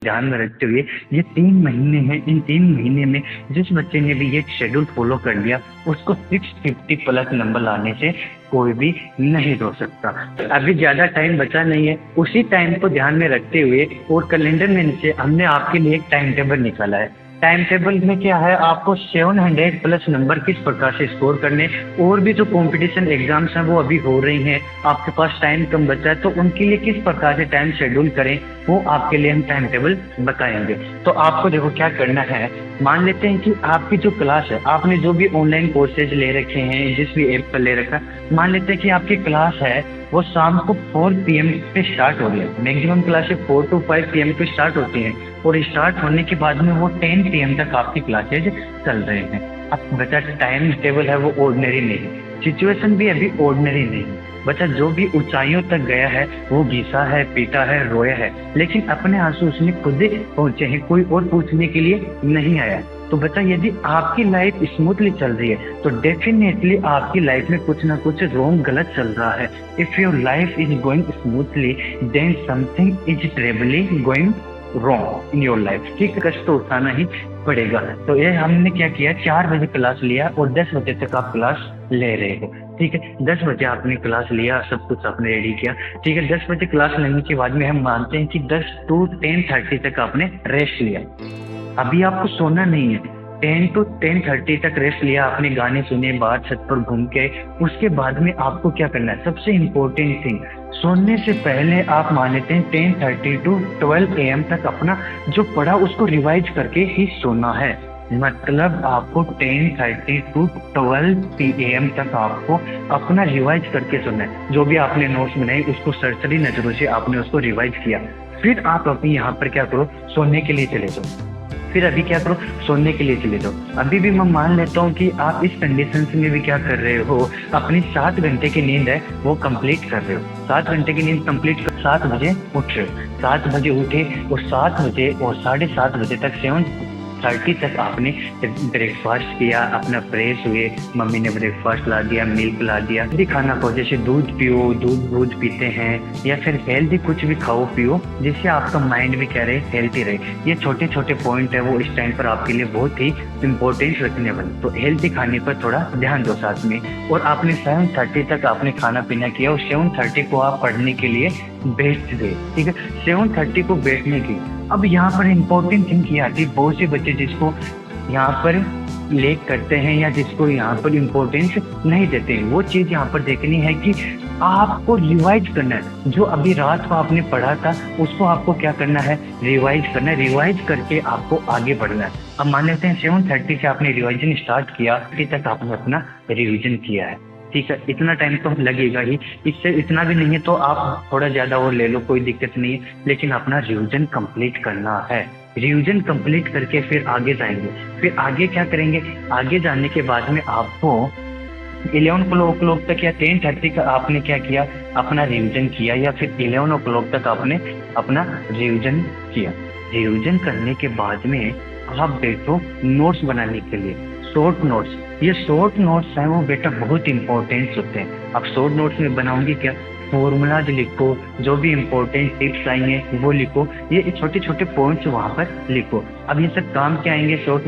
ध्यान में रखते हुए ये 3 महीने हैं, इन 3 महीने में जिस बच्चे ने भी ये शेड्यूल फॉलो कर लिया उसको 650 प्लस नंबर लाने से कोई भी नहीं रोक सकता। अभी ज़्यादा टाइम बचा नहीं है, उसी टाइम को ध्यान में रखते हुए और कैलेंडर में नीचे हमने आपके लिए एक टाइम टेबल निकाला है। टाइम टेबल में क्या है, आपको 700 प्लस नंबर किस प्रकार से स्कोर करने, और भी जो कंपटीशन एग्जाम्स हैं वो अभी हो रही हैं, आपके पास टाइम कम बचा है तो उनके लिए किस प्रकार से टाइम शेड्यूल करें वो आपके लिए हम टाइम टेबल बताएंगे। तो आपको देखो क्या करना है, मान लेते हैं कि आपकी जो क्लास है, आपने जो भी ऑनलाइन कोर्सेज ले रखे हैं, जिस भी ऐप पर ले रखा है, मान लेते हैं कि आपकी क्लास है वो शाम को 4 PM पे स्टार्ट हो रही है। मैक्सिमम क्लासेस 4 to 5 PM पे स्टार्ट होती हैं और स्टार्ट होने के बाद में वो 10 PM तक आपकी क्लासेज चल रहे हैं। अब बच्चा टाइम टेबल है वो ऑर्डिनरी नहीं, सिचुएशन भी अभी ऑर्डिनरी नहीं। बच्चा जो भी ऊंचाइयों तक गया है वो घिसा है, पीटा है, रोया है, लेकिन अपने आंसू उसने खुद ही पहुंचे हैं, कोई और पूछने के लिए नहीं आया। तो बच्चा यदि आपकी लाइफ स्मूथली चल रही है तो डेफिनेटली आपकी लाइफ में कुछ ना कुछ रॉन्ग गलत चल रहा है। If your life is going smoothly then something is terribly going wrong in your life. ठीक, कष्ट तो उठाना ही पड़ेगा। तो ये हमने क्या किया, 4 बजे क्लास लिया और 10 बजे तक आप क्लास ले रहे हो। ठीक है, 10 बजे आपने क्लास लिया, सब कुछ आपने रेडी किया। ठीक है, 10 बजे क्लास लेने के बाद में हम मानते हैं कि 10 to 10:30 तक आपने रेस्ट लिया। अभी आपको सोना नहीं है, 10 to 10:30 तक रेस्ट लिया आपने, गाने सुने, बाहर छत पर घूम के। उसके बाद में आपको क्या करना है, सबसे इम्पोर्टेंट थिंग, सोने से पहले आप मान लेते हैं 10:30 to 12 AM तक अपना जो पढ़ा उसको रिवाइज करके ही सोना है। मतलब आपको 10:30 to 12 PM तक आपको अपना रिवाइज करके सोना है। जो भी आपने नोट्स बनाए उसको सरसरी नजरों से आपने उसको रिवाइज किया। फिर आप अपनी यहाँ पर क्या करो, सोने के लिए चले जाओ। फिर अभी क्या करो, सोने के लिए चले जाओ। अभी भी मैं मान लेता हूँ कि आप इस कंडीशन में भी क्या कर रहे हो, अपनी 7 घंटे की नींद है वो कंप्लीट कर रहे हो। 7 घंटे की नींद कंप्लीट कर 7 बजे उठ रहे हो। 7 बजे उठे और 7 बजे और 7:30 बजे तक 7:30 तक आपने ब्रेकफास्ट किया, अपना फ्रेश हुए, मम्मी ने ब्रेकफास्ट ला दिया, मिल्क ला दिया। हेल्दी खाना खाओ, जैसे दूध पियो, दूध पीते हैं, या फिर हेल्दी कुछ भी खाओ पियो जिससे आपका माइंड भी क्या रहे, हेल्थी रहे। ये छोटे छोटे पॉइंट है वो इस टाइम पर आपके लिए बहुत ही इम्पोर्टेंट रखने वाले। तो हेल्दी खाने पर थोड़ा ध्यान दो साथ में। और आपने 7:30 तक आपने खाना पीना किया और 7:30 को आप पढ़ने के लिए बैठ गए। ठीक है, 7:30 को बैठने की। अब यहाँ पर इम्पोर्टेंट थिंग की आती है, बहुत से बच्चे जिसको यहाँ पर लेक करते हैं या जिसको यहाँ पर इम्पोर्टेंस नहीं देते हैं, वो चीज़ यहाँ पर देखनी है कि आपको रिवाइज करना है। जो अभी रात को आपने पढ़ा था उसको आपको क्या करना है, रिवाइज करना है। रिवाइज करके आपको आगे बढ़ना है। अब मान लेते हैं 7:30 से आपने रिवाइजन स्टार्ट किया, अभी तक आपने अपना रिविजन किया है। ठीक है, इतना टाइम तो लगेगा ही, इससे इतना भी नहीं है तो आप थोड़ा ज़्यादा और ले लो, कोई दिक्कत नहीं है, लेकिन अपना रिविजन कंप्लीट करना है। रिविजन कंप्लीट करके फिर आगे जाएंगे। फिर आगे क्या करेंगे, आगे जाने के बाद में आपको 11 o'clock तक या 10:30 का आपने क्या किया, अपना रिविजन किया, या फिर 11 o'clock तक आपने अपना रिविजन किया। रिविजन करने के बाद में आप बैठो नोट्स बनाने के लिए, शॉर्ट नोट्स। ये शॉर्ट नोट्स हैं वो बेटा बहुत इंपॉर्टेंट होते हैं। आप शॉर्ट नोट्स में बनाओगे क्या, फॉर्मूलाज लिखो, जो भी इम्पोर्टेंट टिप्स आएंगे वो लिखो, ये छोटे छोटे पॉइंट्स वहाँ पर लिखो। अब ये सब काम क्या आएंगे, शॉर्ट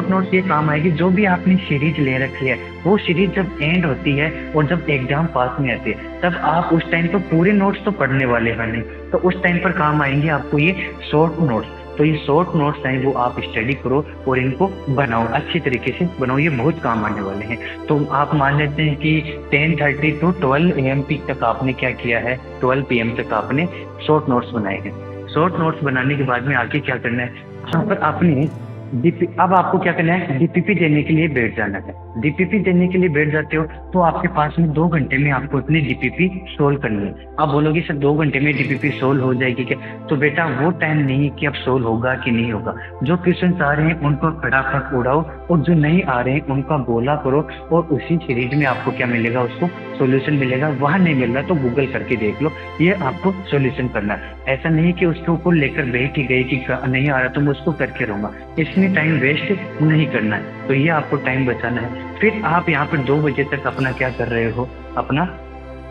नोट्स ये काम आएगी जो भी आपने सीरीज ले रखी है, वो सीरीज जब एंड होती है और जब एग्जाम पास में आती है तब आप उस टाइम तो पूरे नोट्स तो पढ़ने वाले हैं नहीं, तो उस टाइम पर काम आएंगे आपको ये शॉर्ट नोट्स। तो ये शॉर्ट नोट्स हैं वो आप स्टडी करो और इनको बनाओ, अच्छी तरीके से बनाओ, ये बहुत काम आने वाले हैं। तो आप मान लेते हैं कि 10:30 to 12 AM तक आपने क्या किया है, 12 PM तक आपने शॉर्ट नोट्स बनाए हैं। शॉर्ट नोट्स बनाने के बाद में आगे क्या करना है, यहाँ पर आपने अब आपको क्या करना है, DPP देने के लिए बैठ जाना है। DPP देने के लिए बैठ जाते हो तो आपके पास में 2 घंटे में आपको अपनी DPP सोल्व करनी है। आप बोलोगे सर 2 घंटे में DPP सोल्व हो जाएगी क्या, तो बेटा वो टाइम नहीं कि अब सोल्व होगा कि नहीं होगा। जो क्वेश्चन आ रहे हैं उनको फटाफट उड़ाओ और जो नहीं आ रहे हैं उनका गोला करो और उसी सीरीज में आपको क्या मिलेगा, उसको सोल्यूशन मिलेगा। वहाँ नहीं मिल रहा तो गूगल करके देख लो, ये आपको सोल्यूशन करना है। ऐसा नहीं कि उसके ऊपर लेकर बैठ ही गए कि नहीं आ रहा तो मैं उसको करके रहूँगा, इसमें टाइम वेस्ट नहीं करना है। तो ये आपको टाइम बचाना है। फिर आप यहाँ पर 2 बजे तक अपना क्या कर रहे हो, अपना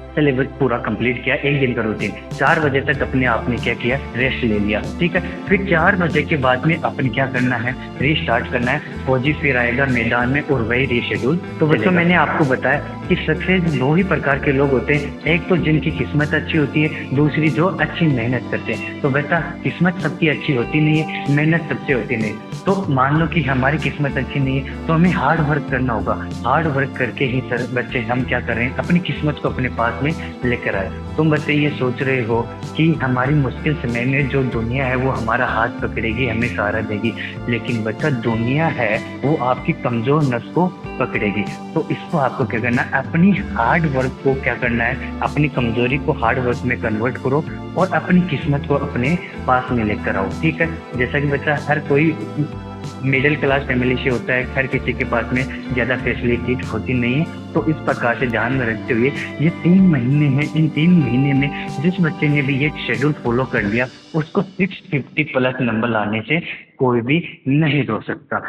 सिलेबस पूरा कंप्लीट किया, एक दिन का रूटीन 4 बजे तक अपने आप ने क्या किया, रेस्ट ले लिया, ठीक है। फिर 4 बजे के बाद में अपन क्या करना है, रीस्टार्ट करना है। फौजी फिर आएगा मैदान में और वही रीशेड्यूल। तो बच्चों मैंने आपको बताया कि सक्सेस दो ही प्रकार के लोग होते हैं, एक तो जिनकी किस्मत अच्छी होती है, दूसरी जो अच्छी मेहनत करते हैं। तो बेटा किस्मत सबकी अच्छी होती नहीं है, मेहनत सबसे होती नहीं। तो मान लो कि हमारी किस्मत अच्छी नहीं है तो हमें हार्ड वर्क करना होगा। हार्ड वर्क करके ही सर बच्चे हम क्या कर रहे हैं, अपनी किस्मत को अपने पास में लेकर आए। तुम बच्चे ये सोच रहे हो कि हमारी मुश्किल समय में जो दुनिया है वो हमारा हाथ पकड़ेगी, हमें सहारा देगी, लेकिन बच्चा दुनिया है वो आपकी कमजोर नस को पकड़ेगी। तो इसको आपको क्या करना है, अपनी हार्ड वर्क को क्या करना है, अपनी कमजोरी को हार्ड वर्क में कन्वर्ट करो और अपनी किस्मत को अपने पास में लेकर आओ, ठीक है। जैसा कि बच्चा हर कोई मिडिल क्लास फैमिली से होता है, हर किसी के पास में ज़्यादा फैसिलिटी होती नहीं है। तो इस प्रकार से ध्यान में रखते हुए ये 3 महीने हैं, इन 3 महीने में जिस बच्चे ने भी ये शेड्यूल फॉलो कर लिया उसको 650 प्लस नंबर लाने से कोई भी नहीं रोक सकता।